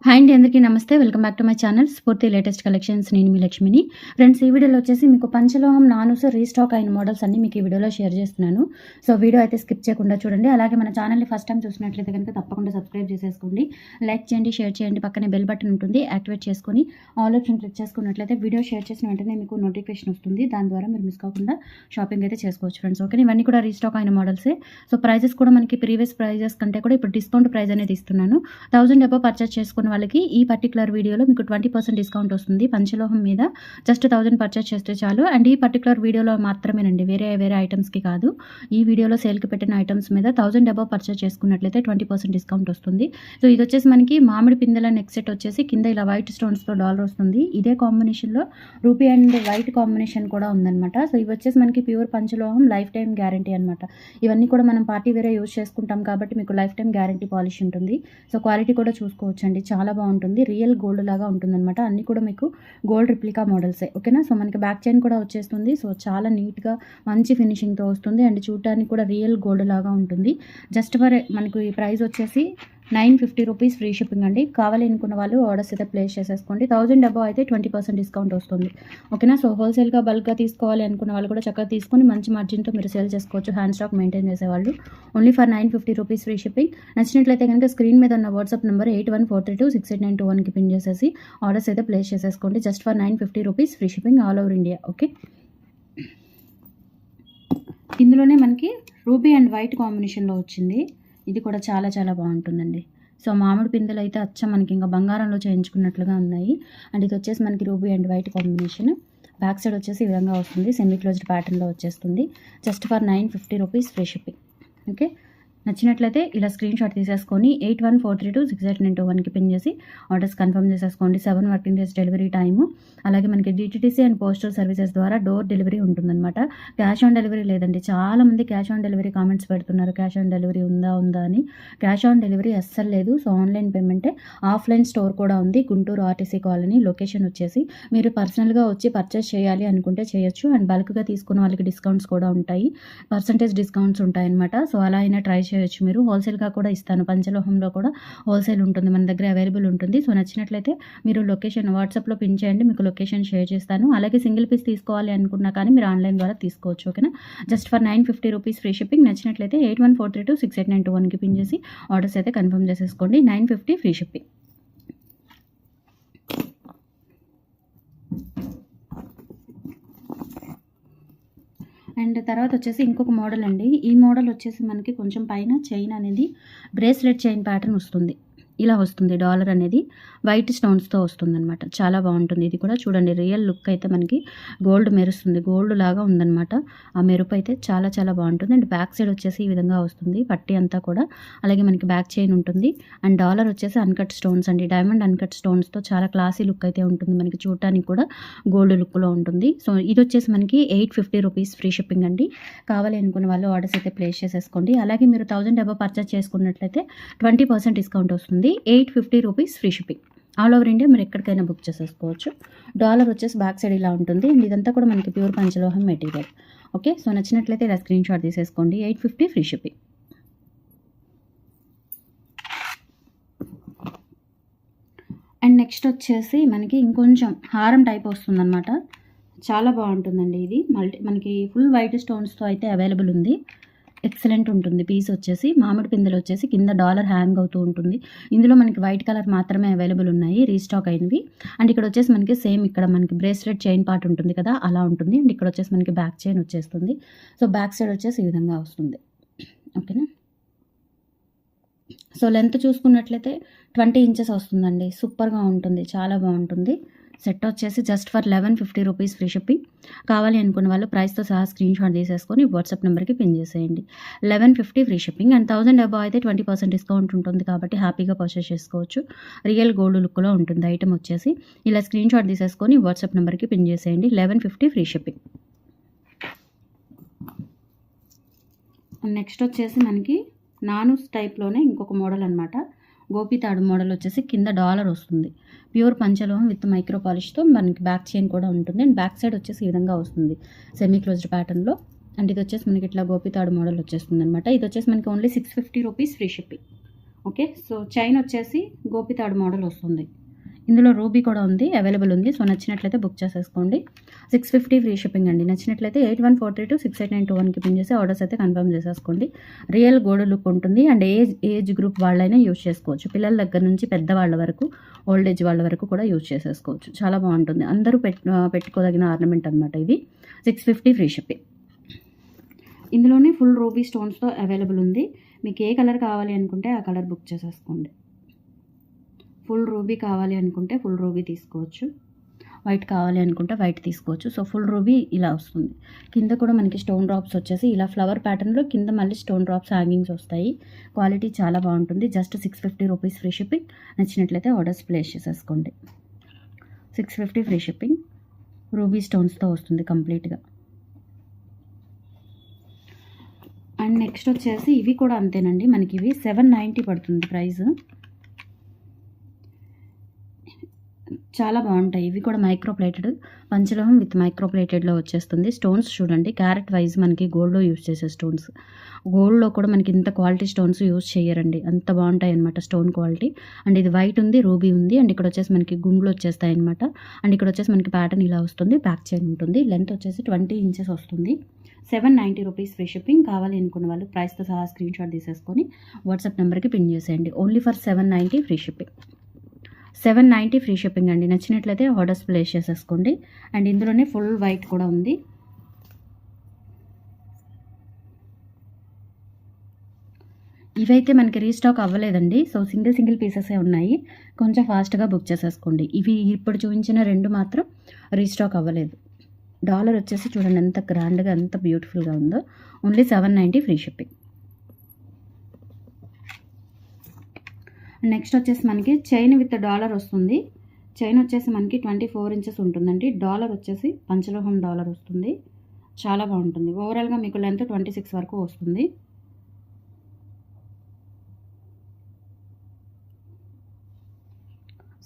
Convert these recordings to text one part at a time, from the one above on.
Hi అండి, అందరికీ నమస్తే. Welcome back to my channel స్ఫూర్తి లేటెస్ట్ కలెక్షన్స్. నేను మీ లక్ష్మిని. ఫ్రెండ్స్, ఈ వీడియోలో వచ్చేసి మీకు పంచలోహం నానూస్ రీస్టాక్ అయిన మోడల్స్ అన్ని మీకు ఈ వీడియోలో షేర్ చేస్తున్నాను. సో వీడియో అయితే స్కిప్ చేయకుండా చూడండి. అలాగే మన ఛానల్ని ఫస్ట్ టైం చూసినట్లయితే కనుక తప్పకుండా సబ్స్క్రైబ్ చేసేసుకోండి. లైక్ చేయండి, షేర్ చేయండి. పక్కనే బెల్ బటన్ ఉంటుంది, యాక్టివేట్ చేసుకొని ఆల్ ఆప్షన్ క్లిక్ చేసుకున్నట్లయితే వీడియో షేర్ చేసిన వెంటనే మీకు నోటిఫికేషన్ వస్తుంది. దాని ద్వారా మీరు మిస్ కాకుండా షాపింగ్ అయితే చేసుకోవచ్చు ఫ్రెండ్స్. ఓకే, ఇవన్నీ కూడా రీస్టాక్ అయిన మోడల్సే. సో ప్రైజెస్ కూడా మనకి ప్రీవియస్ ప్రైజెస్ కంటే కూడా ఇప్పుడు డిస్కౌంట్ ప్రైస్ అనేది ఇస్తున్నాను. 1000 అబౌవ్ పర్చేస్ చేసుకున్న వాళ్ళకి ఈ పర్టికులర్ వీడియోలో మీకు 20% డిస్కౌంట్ వస్తుంది. పంచలోహం మీద జస్ట్ 1000 పర్చేస్ చేస్తే చాలు. అండ్ ఈ పర్టికులర్ వీడియోలో మాత్రమేనండి, వేరే ఐటమ్స్కి కాదు. ఈ వీడియోలో సేల్కి పెట్టిన ఐటమ్స్ మీద 1000 అబౌవ్ పర్చేస్ చేసుకున్నట్లయితే 20% డిస్కౌంట్ వస్తుంది. సో ఇది వచ్చేసి మనకి మామిడి పిందెల నెక్ సెట్ వచ్చేసి కింద ఇలా వైట్ స్టోన్స్తో డాలర్ వస్తుంది. ఇదే కాంబినేషన్లో రూపీ అండ్ వైట్ కాంబినేషన్ కూడా ఉందన్నమాట. సో ఇవి వచ్చేసి మనకి ప్యూర్ పంచలోహం, లైఫ్ టైం గ్యారంటీ అనమాట. ఇవన్నీ కూడా మనం పార్టీ వేరే యూజ్ చేసుకుంటాం కాబట్టి మీకు లైఫ్ టైం గ్యారంటీ పాలిష్ ఉంటుంది. సో క్వాలిటీ కూడా చూసుకోవచ్చు అండి, చాలా బాగుంటుంది. రియల్ గోల్డ్ లాగా ఉంటుందన్నమాట. అన్ని కూడా మీకు గోల్డ్ రిప్లికా మోడల్సే. ఓకేనా. సో మనకి బ్యాక్ చైన్ కూడా వచ్చేస్తుంది. సో చాలా నీట్గా మంచి ఫినిషింగ్తో వస్తుంది. అండ్ చూడటానికి కూడా రియల్ గోల్డ్ లాగా ఉంటుంది. జస్ట్ ఫర్ మనకు ఈ ప్రైస్ వచ్చేసి 950 రూపీస్ ఫ్రీ షిప్పింగ్ అండి. కావాలి అనుకున్న వాళ్ళు ఆర్డర్స్ అయితే ప్లేస్ చేసేసుకోండి. 1000 అబౌవ్ అయితే 20% డిస్కౌంట్ వస్తుంది. ఓకేనా. సో హోల్సేల్గా బల్క్గా తీసుకోవాలి అనుకున్న వాళ్ళు కూడా చక్కగా తీసుకొని మంచి మార్జిన్తో మీరు సేల్ చేసుకోవచ్చు. హ్యాండ్ స్టాక్ మెయింటైన్ చేసేవాళ్ళు. Only for 950 rupees free shipping. నచ్చినట్లయితే కనుక స్క్రీన్ మీద ఉన్న వాట్సాప్ నెంబర్ 8143268921కి పిన్ చేసేసి ఆర్డర్స్ అయితే ప్లేస్ చేసేసుకోండి. Just for 950 rupees free shipping all over India. Okay, ఇందులోనే మనకి రూబీ అండ్ వైట్ కాంబినేషన్లో వచ్చింది. ఇది కూడా చాలా చాలా బాగుంటుందండి. సో మామిడి పిందెలు అయితే అచ్చం మనకి ఇంకా బంగారంలో చేయించుకున్నట్లుగా ఉన్నాయి. అండ్ ఇది వచ్చేసి మనకి ruby and white combination. Back side వచ్చేసి ఈ విధంగా వస్తుంది, సెమీ క్లోజ్డ్ ప్యాటర్న్లో వచ్చేస్తుంది. Just for 950 rupees free shipping. Okay, నచ్చినట్లయితే ఇలా స్క్రీన్ షాట్ తీసేసుకొని 8143268921కి పిన్ చేసి ఆర్డర్స్ కన్ఫర్మ్ చేసేసుకోండి. 7 వర్కింగ్ డేస్ డెలివరీ టైము. అలాగే మనకి డిటిడిసి అండ్ పోస్టల్ సర్వీసెస్ ద్వారా డోర్ డెలివరీ ఉంటుందన్నమాట. క్యాష్ ఆన్ డెలివరీ లేదండి. చాలామంది క్యాష్ ఆన్ డెలివరీ కామెంట్స్ పెడుతున్నారు, క్యాష్ ఆన్ డెలివరీ ఉందా అని. క్యాష్ ఆన్ డెలివరీ అస్సలు లేదు. సో ఆన్లైన్ పేమెంటే. ఆఫ్లైన్ స్టోర్ కూడా ఉంది, గుంటూరు ఆర్టీసీ కాలనీ. లొకేషన్ వచ్చేసి మీరు పర్సనల్గా వచ్చి పర్చేస్ చేయాలి అనుకుంటే చేయొచ్చు. అండ్ బల్క్గా తీసుకున్న వాళ్ళకి డిస్కౌంట్స్ కూడా ఉంటాయి, పర్సంటేజ్ డిస్కౌంట్స్ ఉంటాయన్నమాట. సో అలా అయినా ట్రై చేయొచ్చు మీరు. హోల్సేల్గా కూడా ఇస్తాను, పంచలోహంలో కూడా హోల్సేల్ ఉంటుంది, మన దగ్గర అవైలబుల్ ఉంటుంది. సో నచ్చినట్లయితే మీరు లొకేషన్ వాట్సాప్లో పిన్ చేయండి, మీకు లొకేషన్ షేర్ చేస్తాను. అలాగే సింగిల్ పీస్ తీసుకోవాలి అనుకున్నా కానీ మీరు ఆన్లైన్ ద్వారా తీసుకోవచ్చు. ఓకేనా. Just for 950 rupees free shipping. నచ్చినట్లయితే 8143268921కి పిన్ చేసి ఆర్డర్స్ అయితే కన్ఫర్మ్ చేసేసుకోండి. 950 ఫ్రీ షిప్పింగ్. అండ్ తర్వాత వచ్చేసి ఇంకొక మోడల్ అండి. ఈ మోడల్ వచ్చేసి మనకి కొంచెం పైన చైన్ అనేది బ్రేస్లెట్ చైన్ ప్యాటర్న్ వస్తుంది. ఇలా వస్తుంది, డాలర్ అనేది వైట్ స్టోన్స్తో వస్తుంది అనమాట. చాలా బాగుంటుంది. ఇది కూడా చూడండి, రియల్ లుక్ అయితే మనకి గోల్డ్ మెరుస్తుంది, గోల్డ్ లాగా ఉందన్నమాట. ఆ మెరుపు అయితే చాలా చాలా బాగుంటుంది. అండ్ బ్యాక్ సైడ్ వచ్చేసి ఈ విధంగా వస్తుంది పట్టి అంతా కూడా. అలాగే మనకి బ్యాక్ చైన్ ఉంటుంది. అండ్ డాలర్ వచ్చేసి అన్కట్ స్టోన్స్ అండి, డైమండ్ అన్కట్ స్టోన్స్తో చాలా క్లాసీ లుక్ అయితే ఉంటుంది. మనకి చూడటానికి కూడా గోల్డ్ లుక్లో ఉంటుంది. సో ఇది వచ్చేసి మనకి 850 రూపీస్ ఫ్రీ షిప్పింగ్ అండి. కావాలి అనుకున్న వాళ్ళు ఆర్డర్స్ అయితే ప్లేస్ చేసేసుకోండి. అలాగే మీరు 1000 అబౌవ్ పర్చేస్ చేసుకున్నట్లయితే 20% డిస్కౌంట్ వస్తుంది. 850 rupees free shipping. All over India మీరు ఎక్కడికైనా బుక్ చేసేసుకోవచ్చు. డాలర్ వచ్చేసి బ్యాక్ సైడ్ ఇలా ఉంటుంది. అండ్ ఇదంతా కూడా మనకి ప్యూర్ పంచలోహం మెటీరియల్. ఓకే, సో నచ్చినట్లయితే ఇలా స్క్రీన్ షాట్ తీసేసుకోండి. 850 ఫ్రీ షిప్పింగ్. అండ్ నెక్స్ట్ వచ్చేసి మనకి ఇంకొంచెం హారం టైప్ వస్తుందన్నమాట. చాలా బాగుంటుందండి. ఇది మనకి ఫుల్ వైట్ స్టోన్స్తో అయితే అవైలబుల్ ఉంది. ఎక్సలెంట్ ఉంటుంది. పీస్ వచ్చేసి మామిడి పిందెలు వచ్చేసి కింద డాలర్ హ్యాంగ్ అవుతూ ఉంటుంది. ఇందులో మనకి వైట్ కలర్ మాత్రమే అవైలబుల్ ఉన్నాయి, రీస్టాక్ అయినవి. అండ్ ఇక్కడ వచ్చేసి మనకి సేమ్ ఇక్కడ మనకి బ్రేస్లెట్ చైన్ పార్ట్ ఉంటుంది కదా, అలా ఉంటుంది. అండ్ ఇక్కడ వచ్చేసి మనకి బ్యాక్ చైన్ వచ్చేస్తుంది. సో బ్యాక్ సైడ్ వచ్చేసి ఈ విధంగా వస్తుంది. ఓకేనా. సో లెంత్ చూసుకున్నట్లయితే 20 ఇంచెస్ వస్తుందండి. సూపర్గా ఉంటుంది, చాలా బాగుంటుంది. సెట్ వచ్చేసి just for 1150 rupees free shipping. కావాలి అనుకున్న వాళ్ళు ప్రైస్తో సహా స్క్రీన్ షాట్ తీసేసుకొని వాట్సాప్ నెంబర్కి పిన్ చేసేయండి. 1150 ఫ్రీ షిప్పింగ్. అండ్ 1000 అబౌవ్ అయితే 20% డిస్కౌంట్ ఉంటుంది కాబట్టి హ్యాపీగా పర్చేస్ చేసుకోవచ్చు. రియల్ గోల్డ్ లుక్లో ఉంటుంది ఐటమ్ వచ్చేసి. ఇలా స్క్రీన్ షాట్ తీసేసుకొని వాట్సాప్ నెంబర్కి పిన్ చేసేయండి. 1150 ఫ్రీ షిప్పింగ్. నెక్స్ట్ వచ్చేసి మనకి నానూస్ టైప్లోనే ఇంకొక మోడల్ అనమాట. గోపితాడు మోడల్ వచ్చేసి కింద డాలర్ వస్తుంది. ప్యూర్ పంచలోహం విత్ మైక్రో పాలిష్తో మనకి బ్యాక్ చైన్ కూడా ఉంటుంది. అండ్ బ్యాక్ సైడ్ వచ్చేసి ఈ విధంగా వస్తుంది, సెమీ క్లోజ్డ్ ప్యాటర్న్లో. అండ్ ఇది వచ్చేసి మనకి ఇట్లా గోపితాడు మోడల్ వచ్చేస్తుంది అనమాట. ఇది వచ్చేసి మనకి only 650 rupees free shipping. Okay. So chain వచ్చేసి గోపితాడు మోడల్ వస్తుంది. ఇందులో రూబీ కూడా ఉంది, అవైలబుల్ ఉంది. సో నచ్చినట్లయితే బుక్ చేసేసుకోండి. 650 ఫ్రీ షిప్పింగ్ అండి. నచ్చినట్లయితే 8143268921కి పిన్ చేసి ఆర్డర్స్ అయితే కన్ఫర్మ్ చేసేసుకోండి. రియల్ గోల్డ్ లుక్ ఉంటుంది అండ్ ఏజ్ గ్రూప్ వాళ్ళైనా యూజ్ చేసుకోవచ్చు. పిల్లల దగ్గర నుంచి పెద్దవాళ్ళ వరకు, ఓల్డ్ ఏజ్ వాళ్ళ వరకు కూడా యూజ్ చేసేసుకోవచ్చు. చాలా బాగుంటుంది. అందరూ పెట్టుకోదగిన ఆర్నమెంట్ అనమాట ఇది. 650 ఫ్రీ షిప్పింగ్. ఇందులోనే ఫుల్ రూబీ స్టోన్స్తో అవైలబుల్ ఉంది. మీకు ఏ కలర్ కావాలి అనుకుంటే ఆ కలర్ బుక్ చేసేసుకోండి. ఫుల్ రూబీ కావాలి అనుకుంటే ఫుల్ రూబీ తీసుకోవచ్చు, వైట్ కావాలి అనుకుంటే వైట్ తీసుకోవచ్చు. సో ఫుల్ రూబీ ఇలా వస్తుంది. కింద కూడా మనకి స్టోన్ డ్రాప్స్ వచ్చేసి ఇలా ఫ్లవర్ ప్యాటర్న్లో కింద మళ్ళీ స్టోన్ డ్రాప్స్ హ్యాంగింగ్స్ వస్తాయి. క్వాలిటీ చాలా బాగుంటుంది. Just 650 rupees free shipping. నచ్చినట్లయితే ఆర్డర్స్ ప్లేస్ చేసేసుకోండి. 650 ఫ్రీ షిప్పింగ్. రూబీ స్టోన్స్తో వస్తుంది కంప్లీట్గా. అండ్ నెక్స్ట్ వచ్చేసి ఇవి కూడా అంతేనండి. మనకి ఇవి 790 పడుతుంది ప్రైస్. చాలా బాగుంటాయి. ఇవి కూడా మైక్రో ప్లేటెడ్, పంచలోహం విత్ మైక్రో ప్లేటెడ్లో వచ్చేస్తుంది. స్టోన్స్ చూడండి, క్యారెట్ వైజ్ మనకి గోల్డ్లో యూజ్ చేసే స్టోన్స్. గోల్డ్లో కూడా మనకి ఇంత క్వాలిటీ స్టోన్స్ యూజ్ చేయరండి, అంత బాగుంటాయి అనమాట స్టోన్ క్వాలిటీ. అండ్ ఇది వైట్ ఉంది, రూబీ ఉంది. అండ్ ఇక్కడ వచ్చేసి మనకి గుండ్లు వచ్చేస్తాయి అనమాట. అండ్ ఇక్కడ వచ్చేసి మనకి ప్యాటర్న్ ఇలా వస్తుంది. బ్యాక్ చైన్ ఉంటుంది. లెంత్ వచ్చేసి 20 ఇంచెస్ వస్తుంది. 790 రూపీస్ ఫ్రీ షిప్పింగ్. కావాలి అనుకున్న వాళ్ళు ప్రైస్తో సహా స్క్రీన్ షాట్ తీసేసుకొని వాట్సాప్ నెంబర్కి పిన్ చేసేయండి. Only for 790 free shipping. 790 free shipping అండి. నచ్చినట్లయితే ఆర్డర్స్ ప్లేస్ చేసేసుకోండి. అండ్ ఇందులోనే ఫుల్ వైట్ కూడా ఉంది. ఇవైతే మనకి రీస్టాక్ అవ్వలేదండి. సో సింగిల్ పీసెసే ఉన్నాయి. కొంచెం ఫాస్ట్గా బుక్ చేసేసుకోండి. ఇవి ఇప్పుడు చూపించిన 2 మాత్రం రీస్టాక్ అవ్వలేదు. డాలర్ వచ్చేసి చూడండి ఎంత గ్రాండ్గా, ఎంత బ్యూటిఫుల్గా ఉందో. Only 790 free shipping. నెక్స్ట్ వచ్చేసి మనకి చైన్ విత్ డాలర్ వస్తుంది. చైన్ వచ్చేసి మనకి 24 ఇంచెస్ ఉంటుందండి. డాలర్ వచ్చేసి పంచలోహం డాలర్ వస్తుంది. చాలా బాగుంటుంది. ఓవరాల్గా మీకు లెంత్ 26 వరకు వస్తుంది.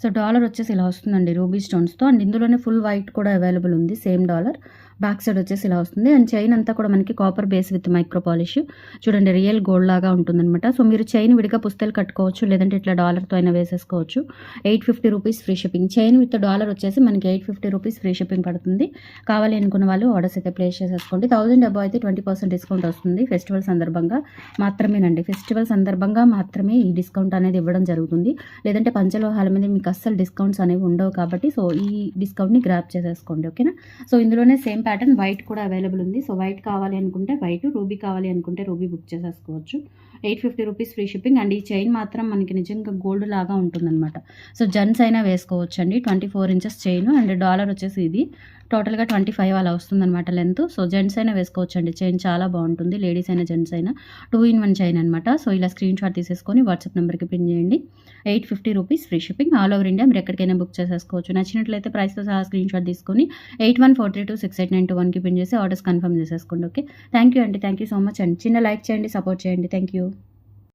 సో డాలర్ వచ్చేసి ఇలా వస్తుందండి రూబీ స్టోన్స్తో. అండ్ ఇందులోనే ఫుల్ వైట్ కూడా అవైలబుల్ ఉంది. Same dollar. బ్యాక్ సైడ్ వచ్చేసి ఇలా వస్తుంది. అండ్ చైన్ అంతా కూడా మనకి copper base with micro polish. చూడండి రియల్ గోల్డ్ లాగా ఉంటుందన్నమాట. సో మీరు చైన్ విడిగా పుస్తలు కట్టుకోవచ్చు, లేదంటే ఇట్లా డాలర్తో అయినా వేసేసుకోవచ్చు. 850 rupees free shipping. Chain with dollar వచ్చేసి మనకి 850 రూపీస్ ఫ్రీ షిప్పింగ్ పడుతుంది. కావాలి అనుకున్న వాళ్ళు ఆర్డర్స్ అయితే ప్లేస్ చేసేసుకోండి. 1000 అబౌవ్ అయితే 20% డిస్కౌంట్ వస్తుంది. ఫెస్టివల్ సందర్భంగా మాత్రమేనండి. ఫెస్టివల్ సందర్భంగా మాత్రమే ఈ డిస్కౌంట్ అనేది ఇవ్వడం జరుగుతుంది. లేదంటే పంచలోహాల మీద మీకు అస్సలు డిస్కౌంట్స్ అనేవి ఉండవు కాబట్టి సో ఈ డిస్కౌంట్ని గ్రాప్ చేసేసుకోండి. ఓకేనా. సో ఇందులోనే సేమ్ ప్యాటర్న్ వైట్ కూడా అవైలబుల్ ఉంది. సో వైట్ కావాలి అనుకుంటే వైట్, రూబీ కావాలి అనుకుంటే రూబీ బుక్ చేసేసుకోవచ్చు. 850 రూపీస్ ఫ్రీ షిప్పింగ్. అండ్ ఈ చైన్ మాత్రం మనకి నిజంగా గోల్డ్ లాగా ఉంటుందన్నమాట. సో జెంట్స్ అయినా వేసుకోవచ్చు అండి. 24 ఇంచెస్ చైన్. అండ్ డాలర్ వచ్చేసి ఇది టోటల్గా 25 అలా వస్తుందన్నమాట లెంత్. సో జెంట్స్ అయినా వేసుకోవచ్చు అండి. చైన్ చాలా బాగుంటుంది. లేడీస్ అయినా జెంట్స్ అయినా 2-in-1 చైన్ అనమాట. సో ఇలా స్క్రీన్ షాట్ తీసేసుకొని వాట్సాప్ నెంబర్కి పిన్ చేయండి. 850 rupees free shipping. All over India మీరు ఎక్కడికైనా బుక్ చేసేసుకోవచ్చు. నచ్చినట్లయితే ప్రైస్తో సహా స్క్రీన్ షాట్ తీసుకొని 8143268921కి పిన్ చేసి ఆర్డర్స్ కన్ఫర్మ్ చేసేసుకోండి. ఓకే. థ్యాంక్ యూ అండి. థ్యాంక్ యూ సో మచ్ అండి. చిన్న లైక్ చేయండి, సపోర్ట్ చేయండి. Thank you.